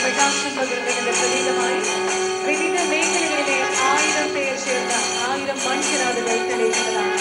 പ്രകാശം പകരുന്നതിന്റെ പ്രതീകമായി വിവിധ മേഖലകളിലെ 1000 പേർ ചേർന്ന 1000 മൺചിരാതുകൾ തെളിയിക്കുന്നതാണ്.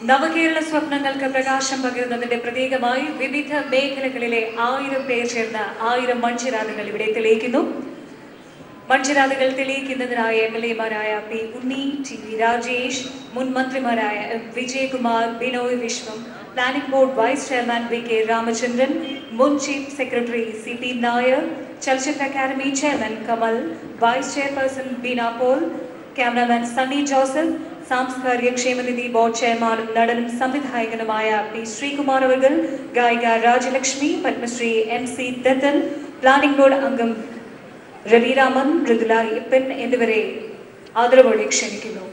നവകേരള സ്വപ്നങ്ങൾക്ക് പ്രകാശം പകരുന്നതിന്റെ പ്രതീകമായി വിവിധ മേഖലകളിലെ 1000 പേർ ചേർന്ന 1000 മൺചിരാതുകൾ ഇവിടെ തെളിയിക്കുന്നു. മൺചിരാതുകൾ തെളിയിക്കുന്നതിനായി MLA-മാരായ P Unni, T V Rajesh, മുൻ മന്ത്രിമാരായ M Vijayakumar, Binoy Viswam, planning board vice chairman VK Ramachandran, മുൻ ചീഫ് സെക്രട്ടറി CP നായർ, ചലച്ചിത്ര academy chairman Kamal, vice chairperson Beena Paul, cameraman Sunny Joseph, സാംസ്കാരിക ക്ഷേമനിധി ബോർഡ് ചെയർമാനും നടനും സംവിധായകനുമായ പി ശ്രീകുമാർ അവർകൾ, ഗായിക Rajalakshmi, Padmashri MC Dathan, planning board അംഗം രവിരാമൻ, മൃദുല ഇപ്പൻ എന്നിവരെ ആദരവോടെ ക്ഷണിക്കുന്നു.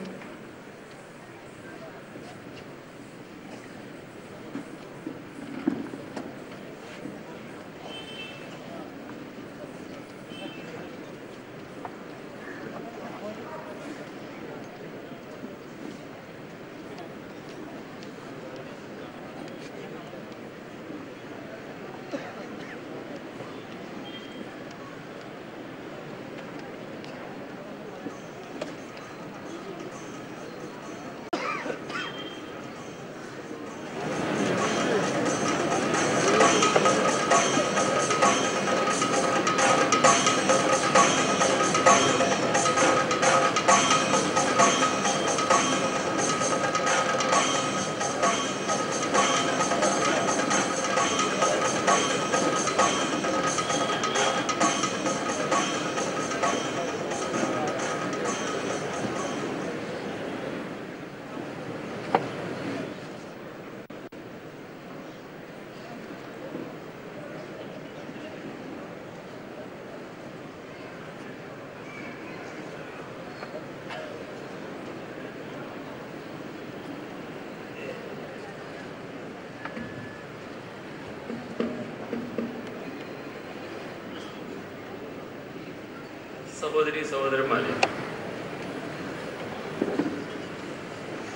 സഹോദരി സഹോദരന്മാരെ,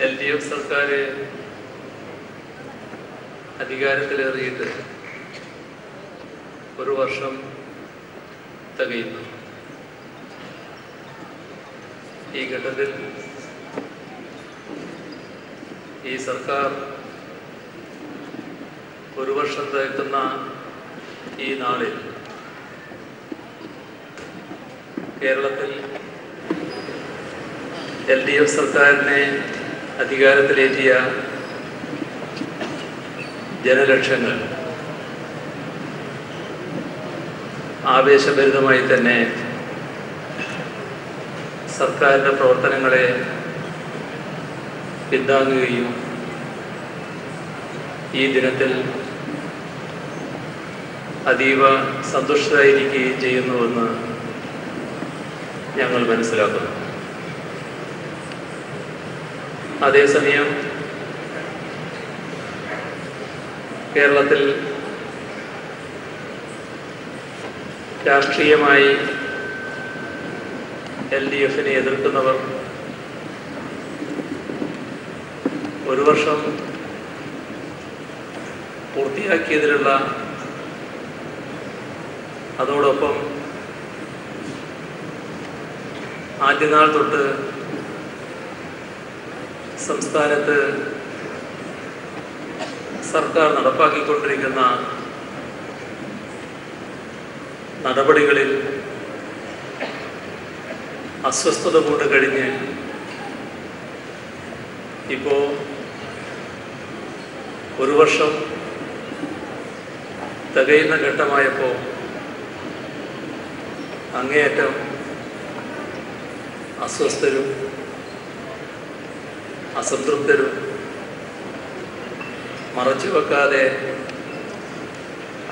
LDF സർക്കാർ അധികാരത്തിലേറിയിട്ട് ഒരു വർഷം തികയുന്നു. ഈ ഘട്ടത്തിൽ ഈ സർക്കാർ ഒരു വർഷം തികക്കുന്ന ഈ നാളിൽ കേരളത്തിൽ LDF സർക്കാരിനെ അധികാരത്തിലേറ്റിയ ജനലക്ഷങ്ങൾ ആവേശഭരിതമായി തന്നെ സർക്കാരിൻ്റെ പ്രവർത്തനങ്ങളെ പിന്താങ്ങുകയും ഈ ദിനത്തിൽ അതീവ സന്തുഷ്ടരായിരിക്കുകയും ചെയ്യുന്നുവെന്ന് ഞങ്ങൾ മനസ്സിലാക്കുന്നു. അതേസമയം കേരളത്തിൽ രാഷ്ട്രീയമായി LDF-നെ എതിർക്കുന്നവർ ഒരു വർഷം പൂർത്തിയാക്കിയതിലുള്ള അതോടൊപ്പം ആദ്യനാൾ തൊട്ട് സംസ്ഥാനത്ത് സർക്കാർ നടപ്പാക്കിക്കൊണ്ടിരിക്കുന്ന നടപടികളിൽ അസ്വസ്ഥത കൊണ്ട് കഴിഞ്ഞ് ഇപ്പോൾ ഒരു വർഷം തികയുന്ന ഘട്ടമായപ്പോൾ അങ്ങേയറ്റം അസ്വസ്ഥരും അസംതൃപ്തരും മറച്ചു വെക്കാതെ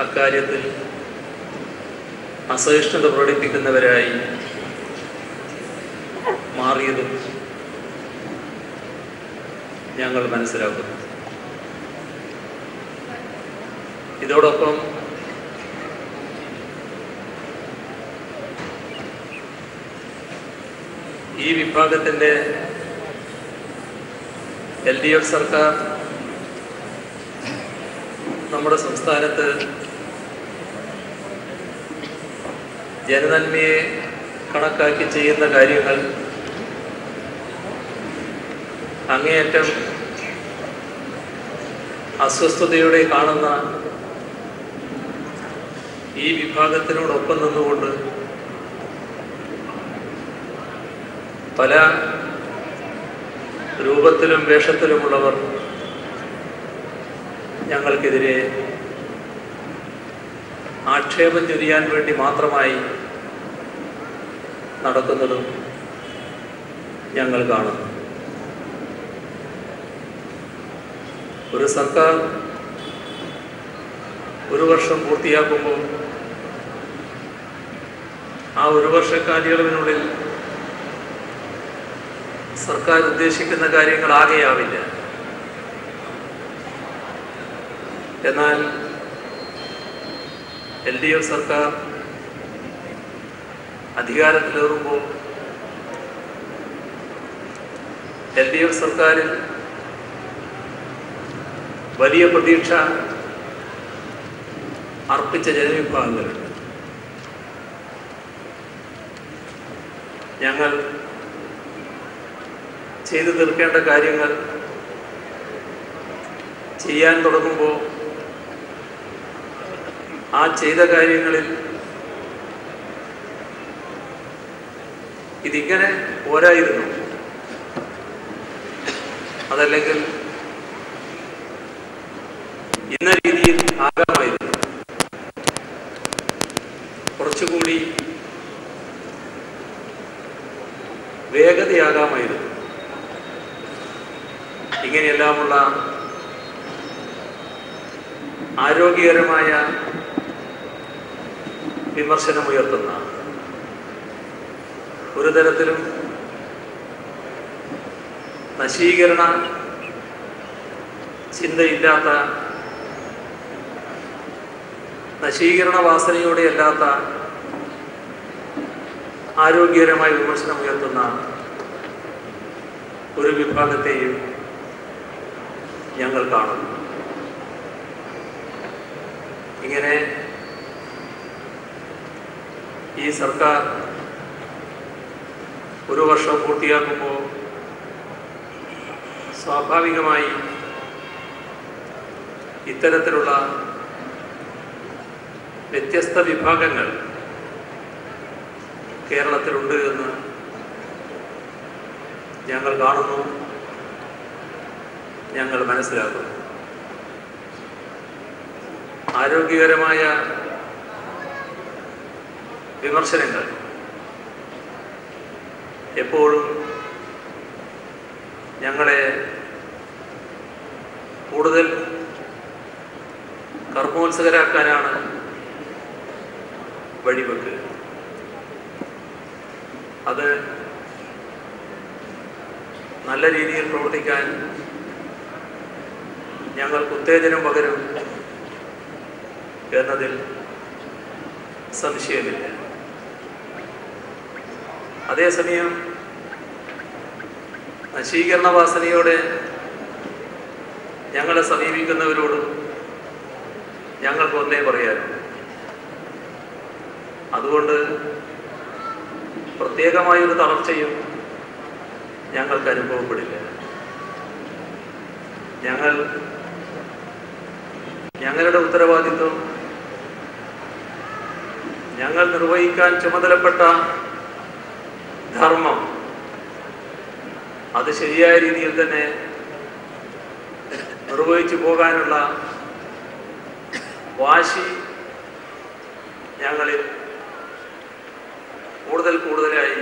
അക്കാര്യത്തിൽ അസഹിഷ്ണുത പ്രകടിപ്പിക്കുന്നവരായി മാറിയതും ഞങ്ങൾ മനസ്സിലാക്കുന്നു. ഇതോടൊപ്പം ഈ വിഭാഗത്തിൻ്റെ LDF സർക്കാർ നമ്മുടെ സംസ്ഥാനത്ത് ജനനന്മയെ കണക്കാക്കി ചെയ്യുന്ന കാര്യങ്ങൾ അങ്ങേയറ്റം അസ്വസ്ഥതയോടെ കാണുന്ന ഈ വിഭാഗത്തിനോടൊപ്പം നിന്നുകൊണ്ട് പല രൂപത്തിലും വേഷത്തിലുമുള്ളവർ ഞങ്ങൾക്കെതിരെ ആക്ഷേപം ചൊരിയാൻ വേണ്ടി മാത്രമായി നടക്കുന്നതും ഞങ്ങൾ കാണുന്നു. ഒരു സർക്കാർ ഒരു വർഷം പൂർത്തിയാക്കുമ്പോൾ ആ ഒരു വർഷ കാലയളവിനുള്ളിൽ സർക്കാർ ഉദ്ദേശിക്കുന്ന കാര്യങ്ങൾ ആകെയാവില്ല. എന്നാൽ LDF സർക്കാർ അധികാരത്തിലേറുമ്പോൾ LDF സർക്കാരിൽ വലിയ പ്രതീക്ഷ അർപ്പിച്ച ജനവിഭാഗങ്ങളുണ്ട്. ഞങ്ങൾ ചെയ്തു തീർക്കേണ്ട കാര്യങ്ങൾ ചെയ്യാൻ തുടങ്ങുമ്പോൾ ആ ചെയ്ത കാര്യങ്ങളിൽ ഇതിങ്ങനെ പോരായിരുന്നു, അതല്ലെങ്കിൽ ഇന്ന രീതിയിൽ ആകാമായിരുന്നു, കുറച്ചുകൂടി വേഗതയാകാമായിരുന്നു, ഇങ്ങനെയെല്ലാമുള്ള ആരോഗ്യകരമായ വിമർശനമുയർത്തുന്ന, ഒരു തരത്തിലും നശീകരണ ചിന്തയില്ലാത്ത, നശീകരണ വാസനയോടെയല്ലാത്ത ആരോഗ്യകരമായ വിമർശനമുയർത്തുന്ന ഒരു വിഭാഗത്തെയും ഞങ്ങൾ കാണുന്നു. ഇങ്ങനെ ഈ സർക്കാർ ഒരു വർഷം പൂർത്തിയാക്കുമ്പോൾ സ്വാഭാവികമായി ഇത്തരത്തിലുള്ള വ്യത്യസ്ത വിഭാഗങ്ങൾ കേരളത്തിലുണ്ട് എന്ന് ഞങ്ങൾ കാണുന്നു, ഞങ്ങൾ മനസ്സിലാക്കുന്നു. ആരോഗ്യകരമായ വിമർശനങ്ങൾ എപ്പോഴും ഞങ്ങളെ കൂടുതൽ കർമ്മോത്സുകരാക്കാനാണ് വഴിവെക്കുക. അത് നല്ല രീതിയിൽ പ്രവർത്തിക്കാൻ ഞങ്ങൾക്ക് ഉത്തേജനം പകരും എന്നതിൽ സംശയമില്ല. അതേസമയം നശീകരണ വാസനയോടെ ഞങ്ങളെ സമീപിക്കുന്നവരോടും ഞങ്ങൾക്ക് ഒന്നേ പറയാനും, അതുകൊണ്ട് പ്രത്യേകമായൊരു തളർച്ചയും ഞങ്ങൾക്ക് അനുഭവപ്പെടില്ല. ഞങ്ങളുടെ ഉത്തരവാദിത്വം ഞങ്ങൾ നിർവഹിക്കാൻ ചുമതലപ്പെട്ട ധർമ്മം അത് ശരിയായ രീതിയിൽ തന്നെ നിർവഹിച്ചു പോകാനുള്ള വാശി ഞങ്ങളിൽ കൂടുതലായി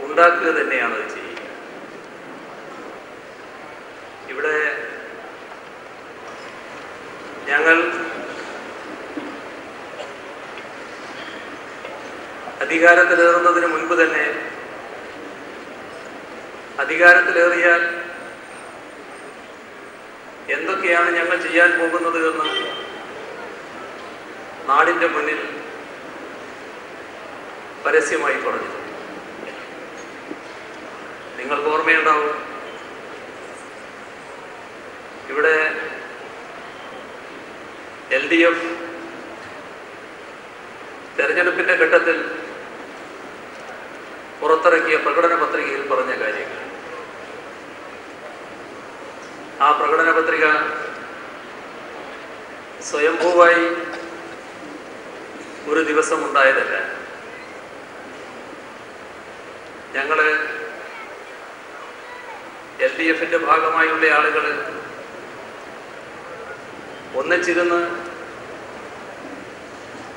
ഉണ്ടാക്കുക തന്നെയാണ് അത് ചെയ്യുക. ഇവിടെ ഞങ്ങൾ അധികാരത്തിലേറുന്നതിന് മുൻപ് തന്നെ അധികാരത്തിലേറിയാൽ എന്തൊക്കെയാണ് ഞങ്ങൾ ചെയ്യാൻ പോകുന്നത് എന്ന് നാടിൻ്റെ മുന്നിൽ പരസ്യമായി പറഞ്ഞു. നിങ്ങൾക്ക് ഓർമ്മയുണ്ടാവും, ഇവിടെ LDF തെരഞ്ഞെടുപ്പിന്റെ ഘട്ടത്തിൽ പുറത്തിറക്കിയ പ്രകടന പത്രികയിൽ പറഞ്ഞ കാര്യങ്ങൾ. ആ പ്രകടന പത്രിക സ്വയംഭൂവായി ഒരു ദിവസം ഉണ്ടായതല്ല. ഞങ്ങള് LDFന്റെ ഭാഗമായുള്ള ആളുകൾ ഒന്നിച്ചിരുന്ന്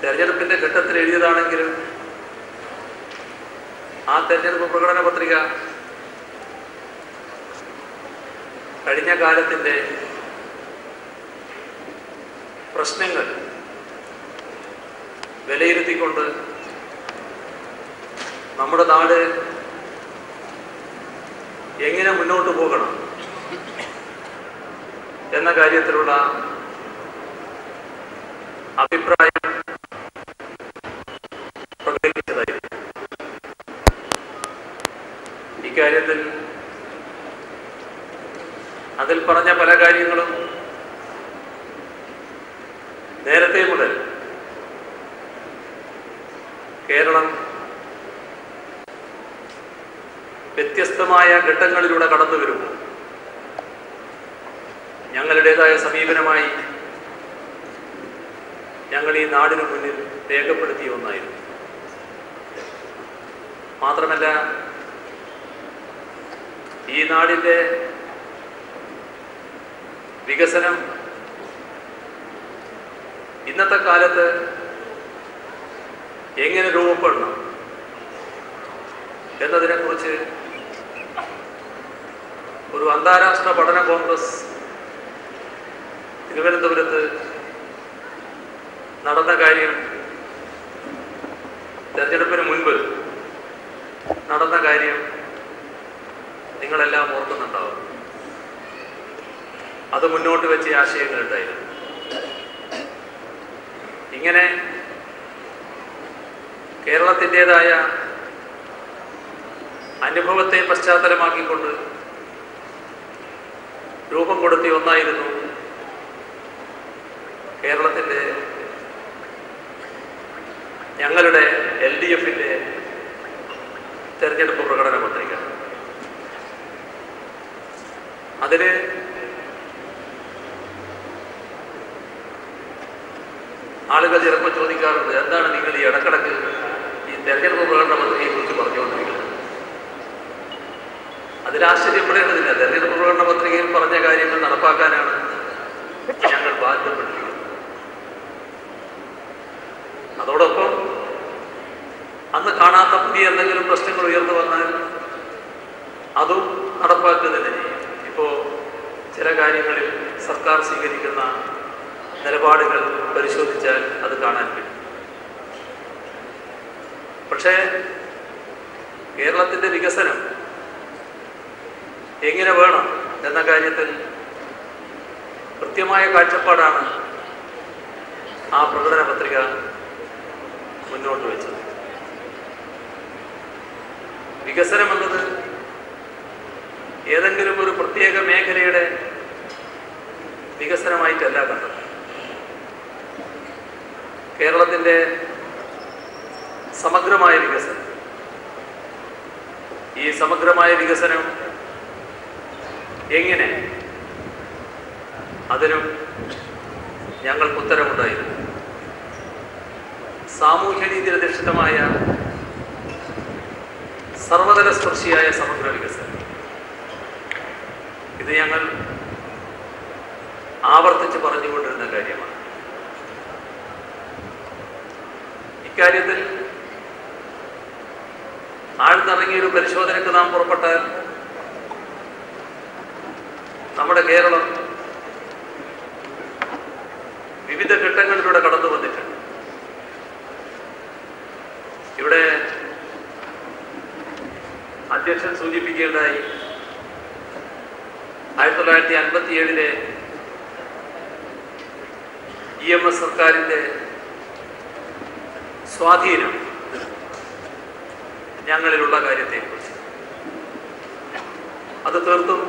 തെരഞ്ഞെടുപ്പിന്റെ ഘട്ടത്തിൽ എഴുതിയതാണെങ്കിലും ആ തെരഞ്ഞെടുപ്പ് പ്രകടന പത്രിക കഴിഞ്ഞ കാലത്തിന്റെ പ്രശ്നങ്ങൾ വിലയിരുത്തിക്കൊണ്ട് നമ്മുടെ നാട് എങ്ങനെ മുന്നോട്ട് പോകണം എന്ന കാര്യത്തിലുള്ള അഭിപ്രായം പ്രകടിപ്പിച്ചതായിരുന്നു. ഇക്കാര്യത്തിൽ അതിൽ പറഞ്ഞ പല കാര്യങ്ങളും നേരത്തെ മുതൽ കേരളം വ്യത്യസ്തമായ ഘട്ടങ്ങളിലൂടെ കടന്നു വരുമ്പോൾ ഞങ്ങളുടേതായ സമീപനമായി ഞങ്ങൾ ഈ നാടിനു മുന്നിൽ രേഖപ്പെടുത്തിയ ഒന്നായിരുന്നു. മാത്രമല്ല, ഈ നാടിൻ്റെ വികസനം ഇന്നത്തെ കാലത്ത് എങ്ങനെ രൂപപ്പെടണം എന്നതിനെക്കുറിച്ച് ഒരു അന്താരാഷ്ട്ര പഠന കോൺഗ്രസ് തിരുവനന്തപുരത്ത് നടന്ന കാര്യം, തെരഞ്ഞെടുപ്പിന് മുൻപ് നടന്ന കാര്യം നിങ്ങളെല്ലാം ഓർക്കുന്നുണ്ടാവും. അത് മുന്നോട്ട് വെച്ച ആശയങ്ങളുണ്ടായിരുന്നു. ഇങ്ങനെ കേരളത്തിൻ്റെതായ അനുഭവത്തെ പശ്ചാത്തലമാക്കിക്കൊണ്ട് രൂപം കൊടുത്തിയ ഒന്നായിരുന്നു കേരളത്തിൻ്റെ ഞങ്ങളുടെ LDFന്റെ തെരഞ്ഞെടുപ്പ് പ്രകടന പത്രിക. അതിന് ആളുകൾ ചിലപ്പോൾ ചോദിക്കാറുണ്ട്, എന്താണ് നിങ്ങൾ ഈ ഇടക്കിടക്ക് ഈ തെരഞ്ഞെടുപ്പ് പ്രകടന പത്രികയെ കുറിച്ച് പറഞ്ഞുകൊണ്ടിരിക്കുന്നത്? അതിൽ ആശ്ചര്യപ്പെടേണ്ടതില്ല. തെരഞ്ഞെടുപ്പ് പ്രകടന പത്രികയിൽ പറഞ്ഞ കാര്യങ്ങൾ നടപ്പാക്കാനാണ് ഞങ്ങൾ ബാധ്യപ്പെട്ടിരിക്കുന്നത്. അതോടൊപ്പം അന്ന് കാണാത്ത പുതിയ എന്തെങ്കിലും പ്രശ്നങ്ങൾ ഉയർന്നു വന്നാൽ അതും നടപ്പാക്കുക തന്നെ ചെയ്യും. ഇപ്പോൾ ചില കാര്യങ്ങളിൽ സർക്കാർ സ്വീകരിക്കുന്ന നിലപാടുകൾ പരിശോധിച്ചാൽ അത് കാണാൻ പറ്റും. പക്ഷേ കേരളത്തിൻ്റെ വികസനം എങ്ങനെ വേണം എന്ന കാര്യത്തിൽ കൃത്യമായ കാഴ്ചപ്പാടാണ് ആ പ്രകടന പത്രിക മുന്നോട്ട് വെച്ചത്. വികസനം എന്നത് ഏതെങ്കിലും ഒരു പ്രത്യേക മേഖലയുടെ വികസനമായിട്ടല്ല കണ്ടത്. കേരളത്തിൻ്റെ സമഗ്രമായ വികസനം, ഈ സമഗ്രമായ വികസനം എങ്ങനെ, അതിനും ഞങ്ങൾക്ക് ഉത്തരമുണ്ടായിരുന്നു. സാമൂഹ്യ നീതിയിൽ അധിഷ്ഠിതമായ സർവതല സ്പർശിയായ സമഗ്ര വികസനം. ഇത് ഞങ്ങൾ ആവർത്തിച്ച് പറഞ്ഞുകൊണ്ടിരുന്ന കാര്യമാണ്. ഇക്കാര്യത്തിൽ ആഴ്ന്നിറങ്ങിയൊരു പരിശോധനയ്ക്ക് നാം പുറപ്പെട്ടാൽ നമ്മുടെ കേരളം വിവിധ ഘട്ടങ്ങളിലൂടെ കടന്നു വന്നിട്ടുണ്ട്. ഇവിടെ അധ്യക്ഷൻ സൂചിപ്പിക്കുകയുണ്ടായി 1957 EMS സർക്കാരിൻ്റെ സ്വാധീനം ഞങ്ങളിലുള്ള കാര്യത്തെക്കുറിച്ച്. അത് തീർത്തും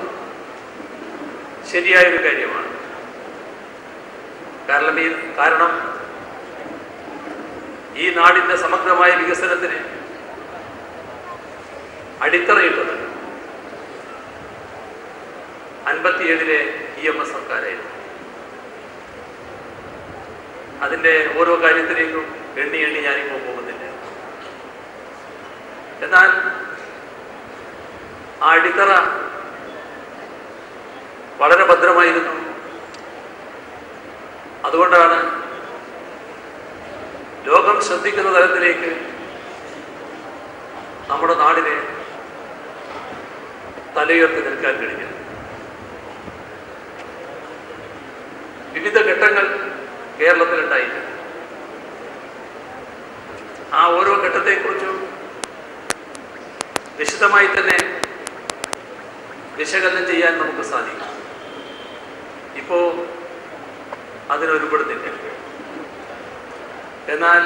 ശരിയായൊരു കാര്യമാണ്. കാരണം ഈ നാടിൻ്റെ സമഗ്രമായ വികസനത്തിന് അടിത്തറയിട്ടത് 57 EMS സർക്കാരായിരുന്നു. അതിൻ്റെ ഓരോ കാര്യത്തിലേക്കും എണ്ണി ഞാനിപ്പോൾ പോകുന്നില്ല. എന്നാൽ ആ അടിത്തറ വളരെ ഭദ്രമായിരുന്നു. അതുകൊണ്ടാണ് ലോകം ശ്രദ്ധിക്കുന്ന തലത്തിലേക്ക് നമ്മുടെ നാടിനെ തലയുയർത്തി നിൽക്കാൻ കഴിഞ്ഞത്. വിവിധ ഘട്ടങ്ങൾ കേരളത്തിലുണ്ടായില്ല. ആ ഓരോ ഘട്ടത്തെക്കുറിച്ചും വിശദമായി തന്നെ വിശകലനം ചെയ്യാൻ നമുക്ക് സാധിക്കും. ഇപ്പോൾ അതിനൊരുപെടുന്നില്ല. എന്നാൽ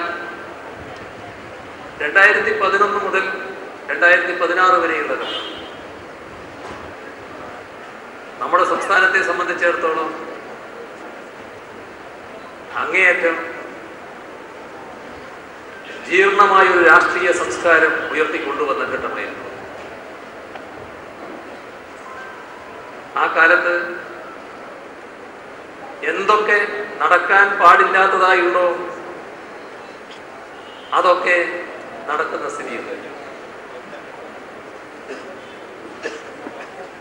2011 മുതൽ 2016 വരെയുള്ളത് നമ്മുടെ സംസ്ഥാനത്തെ സംബന്ധിച്ചിടത്തോളം അങ്ങേയറ്റം ജീർണമായൊരു രാഷ്ട്രീയ സംസ്കാരം ഉയർത്തിക്കൊണ്ടുവന്ന ഘട്ടമായിരുന്നു. ആ കാലത്ത് എന്തൊക്കെ നടക്കാൻ പാടില്ലാത്തതായുണ്ടോ അതൊക്കെ നടക്കുന്ന സ്ഥിതിയുണ്ട്.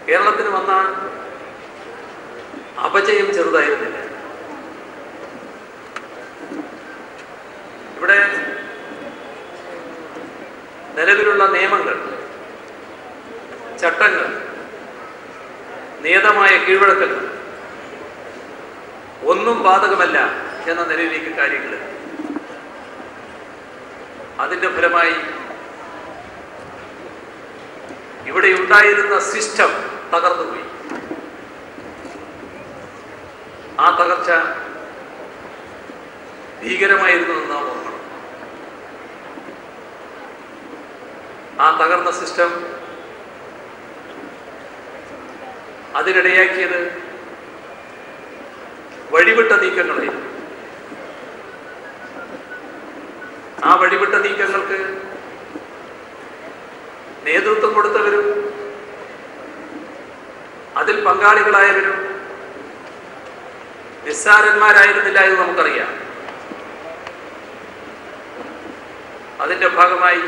കേരളത്തിന് വന്ന അപജയം ചെറുതായിരുന്നില്ല. ഇവിടെ നിലവിലുള്ള നിയമങ്ങൾ, ചട്ടങ്ങൾ, നിയതമായ കീഴ്വഴക്കങ്ങൾ ഒന്നും ബാധകമല്ല എന്ന നിലയിലേക്ക് കാര്യങ്ങൾ. അതിൻ്റെ ഫലമായി ഇവിടെ ഉണ്ടായിരുന്ന സിസ്റ്റം തകർന്നുപോയി. ആ തകർച്ച ഭീകരമായിരുന്നു എന്ന് നാം ഓർക്കണം. ആ തകർന്ന സിസ്റ്റം അതിനിടയാക്കിയത് വഴിവിട്ട നീക്കങ്ങളായിരുന്നു. ആ വഴിവിട്ട നീക്കങ്ങൾക്ക് നേതൃത്വം കൊടുത്തവരും അതിൽ പങ്കാളികളായവരും നിസ്സാരന്മാരായിരുന്നില്ല എന്ന് നമുക്കറിയാം. അതിൻ്റെ ഭാഗമായി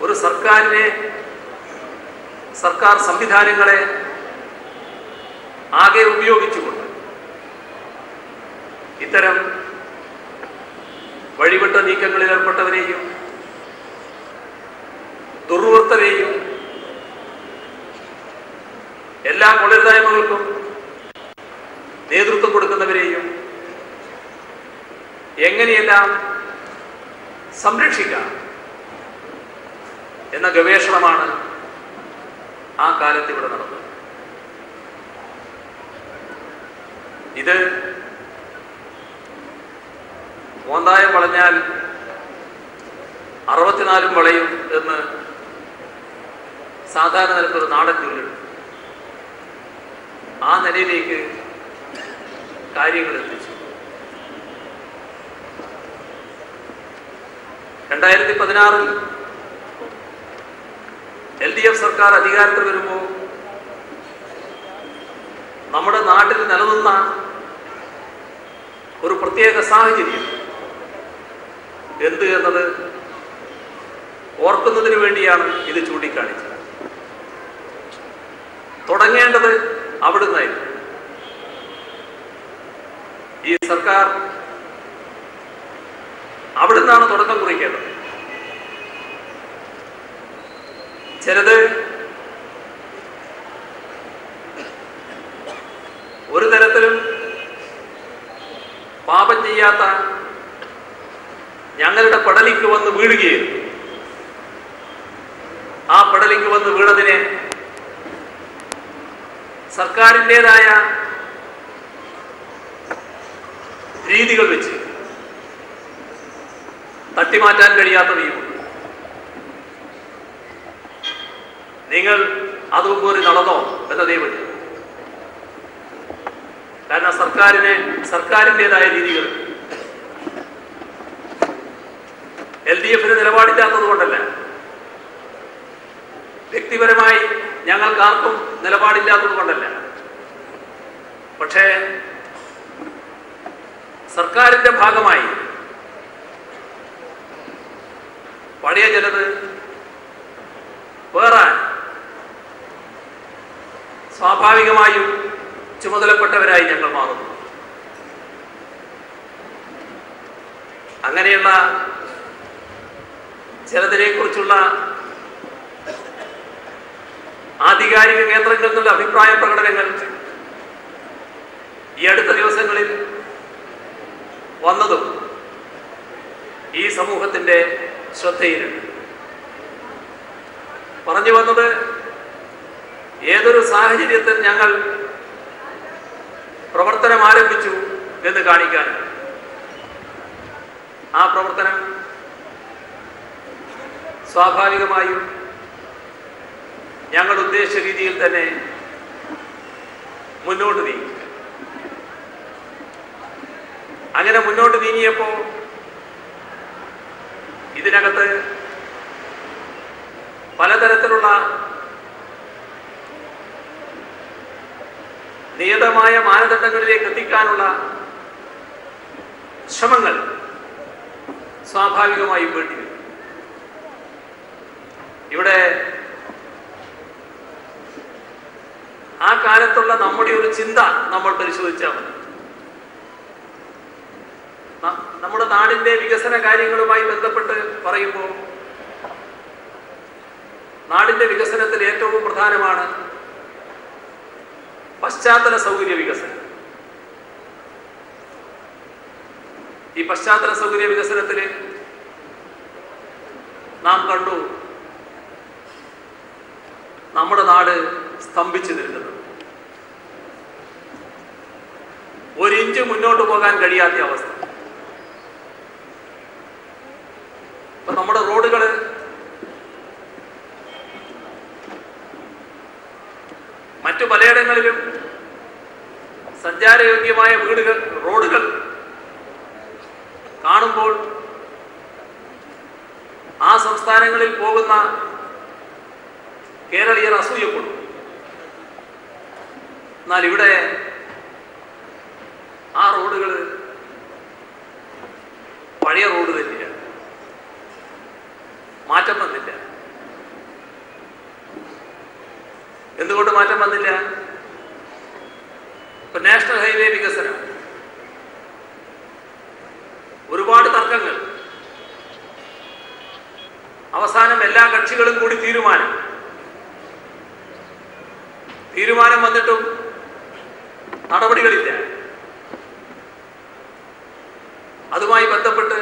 ഒരു സർക്കാർ സംവിധാനങ്ങളെ ആകെ ഉപയോഗിച്ചുകൊണ്ട് ഇത്തരം വഴിവിട്ട നീക്കങ്ങളിൽ ഏർപ്പെട്ടവരെയും ദുർവൃത്തരെയും എല്ലാ കൊള്ളരുതായ്മകൾക്കും നേതൃത്വം കൊടുക്കുന്നവരെയും എങ്ങനെയെല്ലാം സംരക്ഷിക്കാം എന്ന ഗവേഷണമാണ് ആ കാലത്ത് ഇവിടെ നടന്നത്. ഇത് മോന്തായം വളഞ്ഞാൽ 64 വളയും എന്ന് സാധാരണ നിലത്തൊരു നാടൻ ചൊല്ലുണ്ട്. ആ നിലയിലേക്ക് കാര്യങ്ങൾ എത്തിച്ചു. 2016 LDF സർക്കാർ അധികാരത്തിൽ വരുമ്പോൾ നമ്മുടെ നാട്ടിൽ നിലനിന്ന ഒരു പ്രത്യേക സാഹചര്യം എന്ത് എന്നത് ഓർക്കുന്നതിന് വേണ്ടിയാണ് ഇത് ചൂണ്ടിക്കാണിച്ചത്. തുടങ്ങേണ്ടത് അവിടുന്നായിരുന്നു. ഈ സർക്കാർ അവിടുന്നാണ് തുടക്കം കുറിക്കേണ്ടത്. ചിലത് ഒരു തരത്തിലും പാപം ചെയ്യാത്ത ഞങ്ങളുടെ പടലിക്ക് വന്ന് വീഴുകയും ആ പടലിക്ക് വന്ന് വീണതിനെ സർക്കാരിൻ്റെതായ രീതികൾ വെച്ച് തട്ടിമാറ്റാൻ കഴിയാത്തവയുമുണ്ട്. നിങ്ങൾ അതുപോലെ നടന്നോ എന്നതേ പറ്റി. കാരണം സർക്കാരിൻ്റെതായ രീതികൾ LDF നിലപാടില്ലാത്തത് കൊണ്ടല്ല, വ്യക്തിപരമായി ഞങ്ങൾക്കാർക്കും നിലപാടില്ലാത്തത് കൊണ്ടല്ല. പക്ഷേ സർക്കാരിന്റെ ഭാഗമായി പഴയ ചിലത് വേറാൻ സ്വാഭാവികമായും ചുമതലപ്പെട്ടവരായി ഞങ്ങൾ മാറുന്നു. അങ്ങനെയുള്ള ചിലതിനെ കുറിച്ചുള്ള ആധികാരിക കേന്ദ്രങ്ങളിൽ നിന്നുള്ള അഭിപ്രായ പ്രകടനങ്ങൾ ഈ അടുത്ത ദിവസങ്ങളിൽ വന്നതും ഈ സമൂഹത്തിന്റെ ശ്രദ്ധയിലുണ്ട്. പറഞ്ഞു വന്നത്, ഏതൊരു സാഹചര്യത്തിൽ ഞങ്ങൾ പ്രവർത്തനം ആരംഭിച്ചു എന്ന് കാണിക്കാൻ. ആ പ്രവർത്തനം സ്വാഭാവികമായും ഞങ്ങൾ ഉദ്ദേശിച്ച രീതിയിൽ തന്നെ മുന്നോട്ട് നീങ്ങി. അങ്ങനെ മുന്നോട്ട് നീങ്ങിയപ്പോൾ ഇതിനകത്ത് പലതരത്തിലുള്ള നിയതമായ മാനദണ്ഡങ്ങളിലേക്ക് എത്തിക്കാനുള്ള ശ്രമങ്ങൾ സ്വാഭാവികമായും വേണ്ടിവരും. ഇവിടെ ആ കാലത്തുള്ള നമ്മുടെ ഒരു ചിന്ത നമ്മൾ പരിശോധിച്ചാൽ മതി. നമ്മുടെ നാടിന്റെ വികസന കാര്യങ്ങളുമായി ബന്ധപ്പെട്ട് പറയുമ്പോൾ നാടിന്റെ വികസനത്തിൽ ഏറ്റവും പ്രധാനമാണ് പശ്ചാത്തല സൗകര്യ വികസനം. ഈ പശ്ചാത്തല സൗകര്യ വികസനത്തിൽ നാം കണ്ടു നമ്മുടെ നാട് സ്തംഭിച്ചു നിൽക്കുന്നത്. ഒരിഞ്ച് മുന്നോട്ട് പോകാൻ കഴിയാത്ത അവസ്ഥ. ഇപ്പൊ നമ്മുടെ റോഡുകള് മറ്റു പലയിടങ്ങളിലും സഞ്ചാരയോഗ്യമായ റോഡുകൾ കാണുമ്പോൾ ആ സംസ്ഥാനങ്ങളിൽ പോകുന്ന കേരളീയർ അസൂയപ്പെടും. എന്നാൽ ഇവിടെ ആ റോഡുകൾ പഴയ റോഡ് തന്നെയാണ്, മാറ്റം വന്നില്ല. എന്തുകൊണ്ട് മാറ്റം വന്നില്ല? ഇപ്പൊ നാഷണൽ ഹൈവേ വികസനം, ഒരുപാട് തർക്കങ്ങൾ, അവസാനം എല്ലാ കക്ഷികളും കൂടി തീരുമാനം വന്നിട്ടും നടപടികളില്ല. അതുമായി ബന്ധപ്പെട്ട്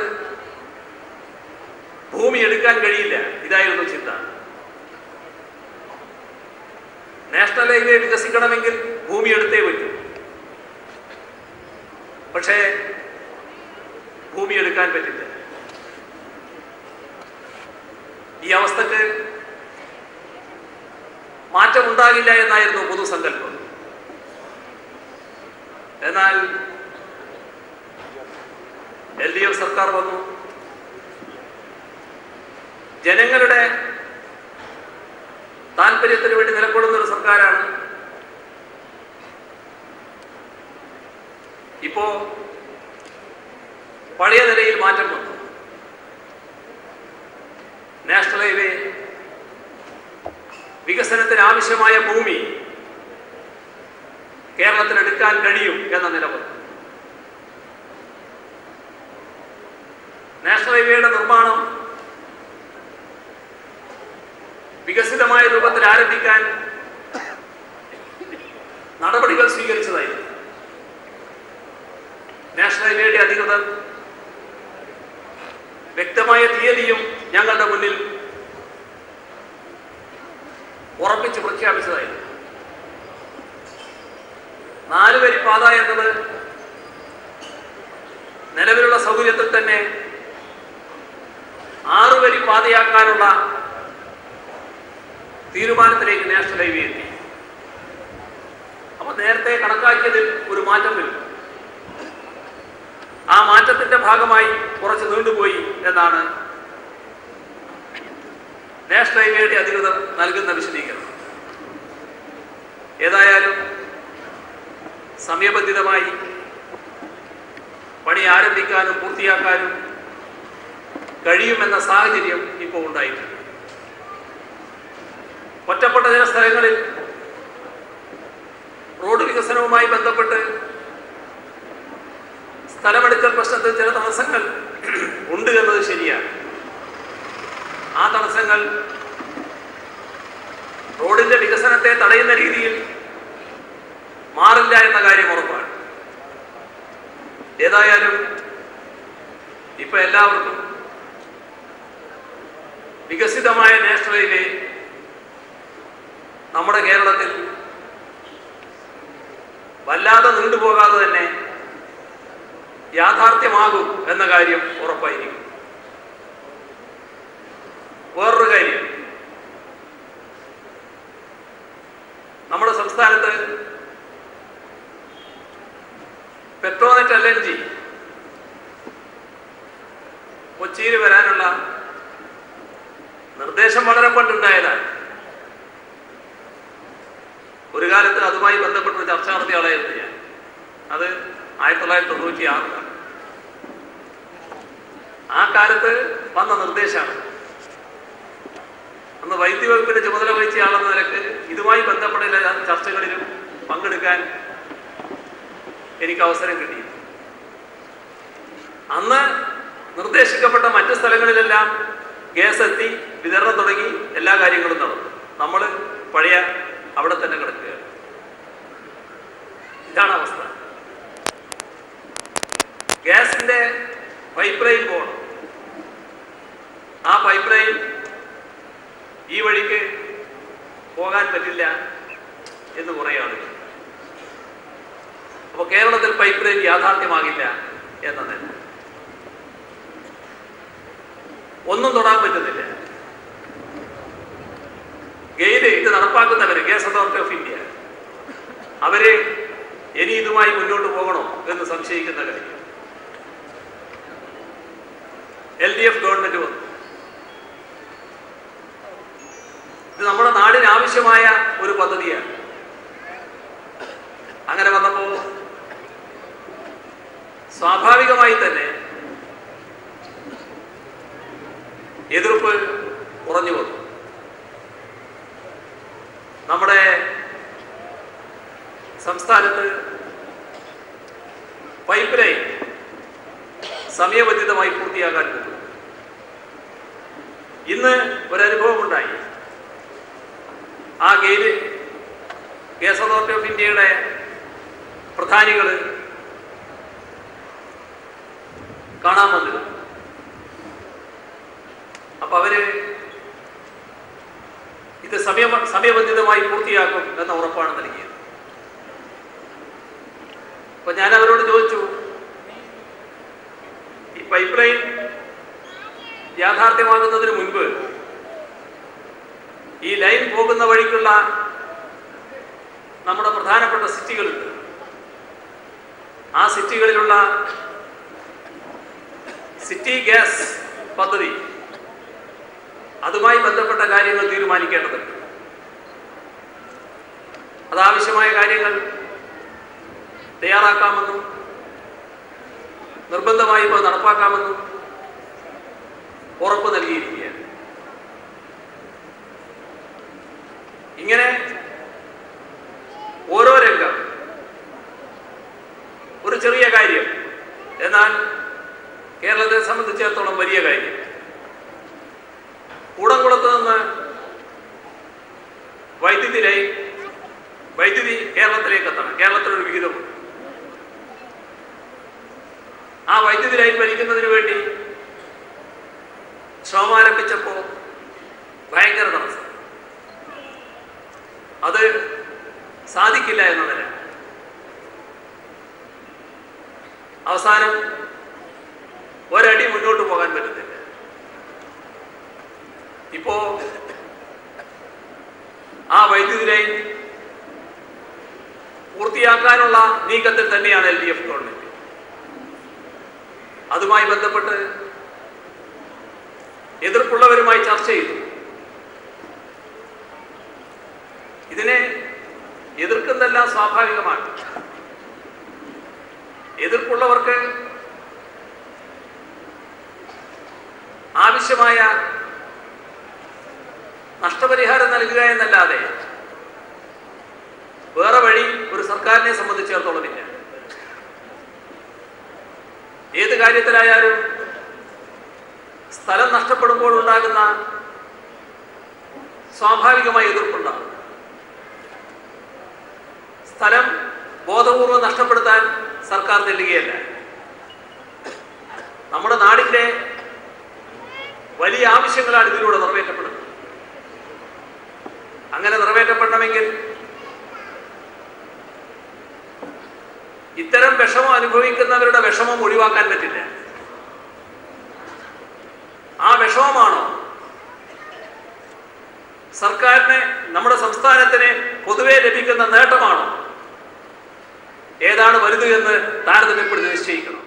ഭൂമി എടുക്കാൻ കഴിയില്ല, ഇതായിരുന്നു ചിന്ത. നാഷണൽ ഹൈവേ വികസിക്കണമെങ്കിൽ ഭൂമി എടുത്തേ പറ്റൂ. പക്ഷേ ഭൂമി എടുക്കാൻ പറ്റില്ല. ഈ അവസ്ഥക്ക് മാറ്റമുണ്ടാകില്ല എന്നായിരുന്നു പൊതുസങ്കല്പം. എന്നാൽ LDF സർക്കാർ വന്നു. ജനങ്ങളുടെ താല്പര്യത്തിന് വേണ്ടി നിലകൊള്ളുന്ന ഒരു സർക്കാരാണ്. ഇപ്പോ പഴയ നിലയിൽ മാറ്റം വന്നു. നാഷണൽ ഹൈവേ വികസനത്തിന് ആവശ്യമായ ഭൂമി കേരളത്തിന് എടുക്കാൻ കഴിയും എന്ന നിലപാട്. നാഷണൽ ഹൈവേയുടെ നിർമ്മാണം വികസിതമായ രൂപത്തിൽ ആരംഭിക്കാൻ നടപടികൾ സ്വീകരിച്ചതായിരുന്നു. നാഷണൽ ഹൈവേയുടെ അധികൃതർ വ്യക്തമായ തീയതിയും ഞങ്ങളുടെ മുന്നിൽ ഉറപ്പിച്ച് പ്രഖ്യാപിച്ചതായിരുന്നു. 4 വരി പാത എന്നത് നിലവിലുള്ള സൗകര്യത്തിൽ തന്നെ 6 വരി പാതയാക്കാനുള്ള തീരുമാനത്തിലേക്ക് നാഷണൽ ഹൈവേ എത്തി. അപ്പൊ നേരത്തെ കണക്കാക്കിയതിൽ ഒരു മാറ്റം വരും. ആ മാറ്റത്തിന്റെ ഭാഗമായി കുറച്ച് നീണ്ടുപോയി എന്നാണ് നാഷണൽ ഹൈവേയുടെ അധികൃതർ നൽകുന്ന വിശദീകരണം. ഏതായാലും സമയബന്ധിതമായി പണി ആരംഭിക്കാനും പൂർത്തിയാക്കാനും കഴിയുമെന്ന സാഹചര്യം ഇപ്പോൾ ഉണ്ടായിട്ടുണ്ട്. ഒറ്റപ്പെട്ട ചില സ്ഥലങ്ങളിൽ റോഡ് വികസനവുമായി ബന്ധപ്പെട്ട് സ്ഥലമെടുക്കൽ പ്രശ്നത്തിൽ ചില തടസ്സങ്ങൾ ഉണ്ട് എന്നത് ശരിയാണ്. ആ തടസ്സങ്ങൾ റോഡിന്റെ വികസനത്തെ തടയുന്ന രീതിയിൽ മാറില്ല എന്ന കാര്യം ഉറപ്പാണ്. ഏതായാലും ഇപ്പൊ എല്ലാവർക്കും വികസിതമായ നാഷണൽ ഹൈവേ നമ്മുടെ കേരളത്തിൽ വല്ലാതെ നീണ്ടുപോകാതെ തന്നെ യാഥാർത്ഥ്യമാകും എന്ന കാര്യം ഉറപ്പായിരിക്കും. വേറൊരു കാര്യം, നമ്മുടെ സംസ്ഥാനത്ത് പെട്രോനെറ്റ് LNG കൊച്ചിയിൽ വരാനുള്ള നിർദ്ദേശം വളരെ പണ്ടുണ്ടായതാണ്. ഒരു കാലത്ത് അതുമായി ബന്ധപ്പെട്ട ചർച്ച നടത്തിയ ആളായിരുന്നു ഞാൻ. അത് 1996. ആ കാലത്ത് വന്ന നിർദ്ദേശമാണ്. അന്ന് വൈദ്യുതി വകുപ്പിന്റെ ചുമതല വഹിച്ചയാളെന്ന നിലക്ക് ഇതുമായി ബന്ധപ്പെട്ട ചർച്ചകളിലും പങ്കെടുക്കാൻ എനിക്ക് അവസരം കിട്ടി. അന്ന് നിർദ്ദേശിക്കപ്പെട്ട മറ്റ് സ്ഥലങ്ങളിലെല്ലാം ഗ്യാസ് എത്തി, വിതരണം തുടങ്ങി, എല്ലാ കാര്യങ്ങളും നടന്നു. നമ്മൾ പഴയ അവിടെ തന്നെ കിടക്കുക. ഇതാണ് അവസ്ഥ. ഗ്യാസിന്റെ പൈപ്പ് ലൈൻ പോകണം. ആ പൈപ്പ് ലൈൻ ഈ വഴിക്ക് പോകാൻ പറ്റില്ല എന്ന് കുറേ ആളുകൾ. അപ്പൊ കേരളത്തിൽ പൈപ്പ് ലൈൻ യാഥാർത്ഥ്യമാകില്ല എന്നത് ഒന്നും തൊടാൻ പറ്റുന്നില്ല. ഗെയില് ഇത് നടപ്പാക്കുന്നവര്, ഗ്യാസ് അതോറിറ്റി ഓഫ് ഇന്ത്യ, അവര് ഇനി ഇതുമായി മുന്നോട്ട് പോകണോ എന്ന് സംശയിക്കുന്ന കാര്യം. LDF ഗവൺമെന്റ് വന്നു. ഇത് നമ്മുടെ നാടിന് ആവശ്യമായ ഒരു പദ്ധതിയാണ്. അങ്ങനെ വന്നപ്പോ സ്വാഭാവികമായി തന്നെ എതിർപ്പ് കുറഞ്ഞു വന്നു. നമ്മുടെ സംസ്ഥാനത്ത് പൈപ്പ് ലൈൻ സമയബന്ധിതമായി പൂർത്തിയാക്കാൻ പോകും. ഇന്ന് ഒരനുഭവം ഉണ്ടായി. ആ ഗ്യാസ് അതോറിറ്റി ഓഫ് ഇന്ത്യയുടെ പ്രധാനികൾ കാണാൻ വന്നിരുന്നു. അപ്പൊ അവര് ഇത് സമയബന്ധിതമായി പൂർത്തിയാക്കും എന്ന ഉറപ്പാണ് നൽകിയത്. അപ്പൊ ഞാൻ അവരോട് ചോദിച്ചു, ഈ പൈപ്പ് ലൈൻ യാഥാർത്ഥ്യമാകുന്നതിന് മുൻപ് ഈ ലൈൻ പോകുന്ന വഴിക്കുള്ള നമ്മുടെ പ്രധാനപ്പെട്ട സിറ്റികളുണ്ട്. ആ സിറ്റികളിലുള്ള സിറ്റി ഗ്യാസ് പദ്ധതി, അതുമായി ബന്ധപ്പെട്ട കാര്യങ്ങൾ തീരുമാനിക്കേണ്ടതുണ്ട്. അതാവശ്യമായ കാര്യങ്ങൾ തയ്യാറാക്കാമെന്നും നിർബന്ധമായി ഇപ്പോൾ നടപ്പാക്കാമെന്നും ഉറപ്പ് നൽകിയിരിക്കുകയാണ്. ഇങ്ങനെ ഓരോ രംഗം ഒരു ചെറിയ കാര്യം, എന്നാൽ കേരളത്തെ സംബന്ധിച്ചിടത്തോളം വലിയ കാര്യം. കൂടംകുളത്ത് നിന്ന് വൈദ്യുതി കേരളത്തിലേക്ക് എത്തണം. കേരളത്തിലൊരു വിഹിതമുണ്ട്. ആ വൈദ്യുതി ലൈൻ വലിക്കുന്നതിന് വേണ്ടി ശ്രമം ആരംഭിച്ചപ്പോൾ ഭയങ്കര തടസ്സം. അത് സാധിക്കില്ല എന്നതല്ല. അവസാനം ഒരടി മുന്നോട്ട് പോകാൻ പറ്റുന്നില്ല. ഇപ്പോ ആ വൈദ്യുതി ലൈൻ പൂർത്തിയാക്കാനുള്ള നീക്കത്തിൽ തന്നെയാണ് LDF ഗവൺമെന്റ്. അതുമായി ബന്ധപ്പെട്ട് എതിർപ്പുള്ളവരുമായി ചർച്ച ചെയ്തു. ഇതിനെ എതിർക്കുന്നതെല്ലാം സ്വാഭാവികമാണ്. എതിർപ്പുള്ളവർക്ക് ആവശ്യമായ നഷ്ടപരിഹാരം നൽകുക എന്നല്ലാതെ വേറെ വഴി ഒരു സർക്കാരിനെ സംബന്ധിച്ചിടത്തോളം ഇല്ല. ഏത് കാര്യത്തിലായാലും സ്ഥലം നഷ്ടപ്പെടുമ്പോൾ ഉണ്ടാകുന്ന സ്വാഭാവികമായ എതിർപ്പുണ്ടാകും. സ്ഥലം ബോധപൂർവം നഷ്ടപ്പെടുത്താൻ സർക്കാർ ചെല്ലുകയല്ല. നമ്മുടെ നാടിന്റെ വലിയ ആവശ്യങ്ങളാണ് ഇതിലൂടെ നിറവേറ്റപ്പെടുന്നത്. അങ്ങനെ നിറവേറ്റപ്പെടണമെങ്കിൽ ഇത്തരം വിഷമം അനുഭവിക്കുന്നവരുടെ വിഷമം ഒഴിവാക്കാൻ പറ്റില്ല. ആ വിഷമമാണോ സർക്കാരിന്, നമ്മുടെ സംസ്ഥാനത്തിന് പൊതുവെ ലഭിക്കുന്ന നേട്ടമാണോ, ഏതാണ് വലുത് എന്ന് താരതമ്യപ്പെടുത്തി നിശ്ചയിക്കണം.